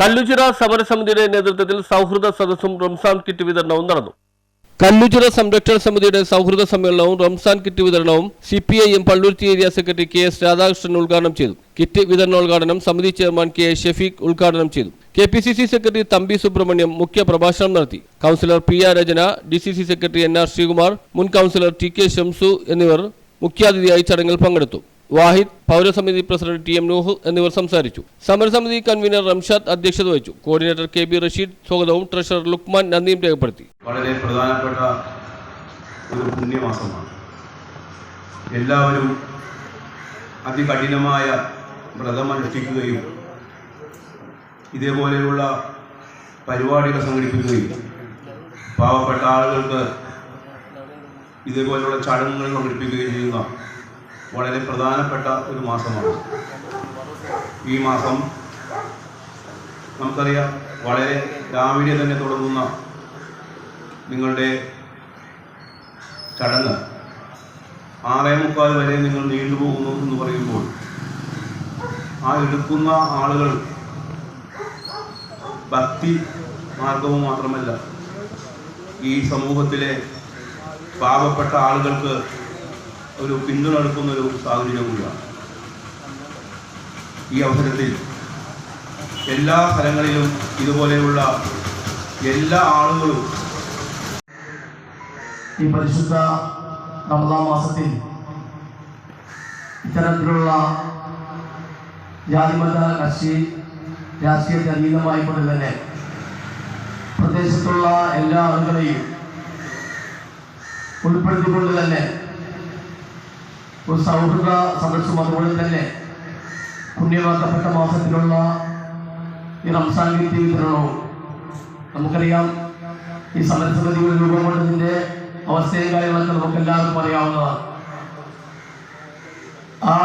കല്ലുചിറ സമരസമിതിയുടെ നേതൃത്വത്തിൽ സൗഹൃദ സദസ്സും റംസാൻ കിറ്റ് വിതരണവും നടന്നു. കല്ലുചിറ സംരക്ഷണ സമിതിയുടെ സൗഹൃദ സമ്മേളനവും റംസാൻ കിറ്റ് വിതരണവും CPIM Palluruthy area secretary KS Radhakrishnan ഉദ്ഘാടനം ചെയ്തു. കിറ്റ് വിതരണോദ്ഘാടനം സമിതി ചെയർമാൻ KA ഷെഫീഖ് ഉദ്ഘാടനം ചെയ്തു. KPCC സെക്രട്ടറി തമ്പി സുബ്രഹ്മണ്യം മുഖ്യ പ്രഭാഷണം നടത്തി. കൗൺസിലർ PR രചന, DCC സെക്രട്ടറി NR ശ്രീകുമാർ, മുൻ കൗൺസിലർ TK ഷംസു എന്നിവർ മുഖ്യാതിഥിയായി ചടങ്ങിൽ പങ്കെടുത്തു. വാഹിദ്, പൗരസമിതി പ്രസിഡന്റ് TM നൂഹ് എന്നിവർ സംസാരിച്ചു. സമരസമിതി കൺവീനർ റംഷാദ് അധ്യക്ഷത വഹിച്ചു. കോർഡിനേറ്റർ KB റഷീദ് സ്വാഗതവും ട്രഷറർ ലുക്മാൻ നന്ദിയും രേഖപ്പെടുത്തി. വളരെ പ്രധാനപ്പെട്ട ഒരു പുണ്യമാസമാണ്. എല്ലാവരും അതികഠിനമായ വ്രതമനുഷ്ഠിക്കുകയും ഇതേപോലെയുള്ള പരിപാടികൾ സംഘടിപ്പിക്കുകയും പാവപ്പെട്ട ആളുകൾക്ക് ഇതേപോലെയുള്ള ചടങ്ങുകൾ സംഘടിപ്പിക്കുകയും ചെയ്യുന്ന വളരെ പ്രധാനപ്പെട്ട ഒരു മാസമാണ്. ഈ മാസം നമുക്കറിയാം, വളരെ രാവിലെ തന്നെ തുടങ്ങുന്ന നിങ്ങളുടെ ചടങ്ങ് 6:45 വരെ നിങ്ങൾ നീണ്ടുപോകുന്നു എന്ന് പറയുമ്പോൾ ആ എടുക്കുന്ന ആളുകൾ ഭക്തി മാർഗവും മാത്രമല്ല, ഈ സമൂഹത്തിലെ പാവപ്പെട്ട ആളുകൾക്ക് ഒരു പിന്തുണ എടുക്കുന്നൊരു സാഹചര്യം കൂടിയാണ്. ഈ അവസരത്തിൽ എല്ലാ സ്ഥലങ്ങളിലും ഇതുപോലെയുള്ള എല്ലാ ആളുകളും ഈ പരിശുദ്ധ റമദാൻ മാസത്തിൽ ഇത്തരത്തിലുള്ള ജാതിമത കക്ഷി രാഷ്ട്രീയത്തെ അതീതമായിക്കൊണ്ട് തന്നെ പ്രദേശത്തുള്ള എല്ലാ ആളുകളെയും ഉൾപ്പെടുത്തിക്കൊണ്ട് തന്നെ ഒരു സൗഹൃദ സദസ്സും അതുപോലെ തന്നെ പുണ്യമാക്കപ്പെട്ട മാസത്തിലുള്ള ഈ റംസാൻ കിറ്റ് വിതരണവും നമുക്കറിയാം. ഈ സമരസമിതിയുടെ രൂപം കൊണ്ടതിൻ്റെ അവസ്ഥയും കാര്യങ്ങളൊക്കെ നമുക്ക് എല്ലാവർക്കും അറിയാവുന്നതാണ്. ആ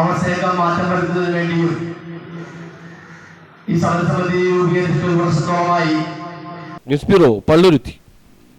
അവസ്ഥയൊക്കെ മാറ്റം വരുത്തുന്നതിന് വേണ്ടിയും ഈ സമരസമിതി രൂപീകരിച്ചിട്ട് 1 വർഷത്തോളമായി. News bureau, Palluruthy.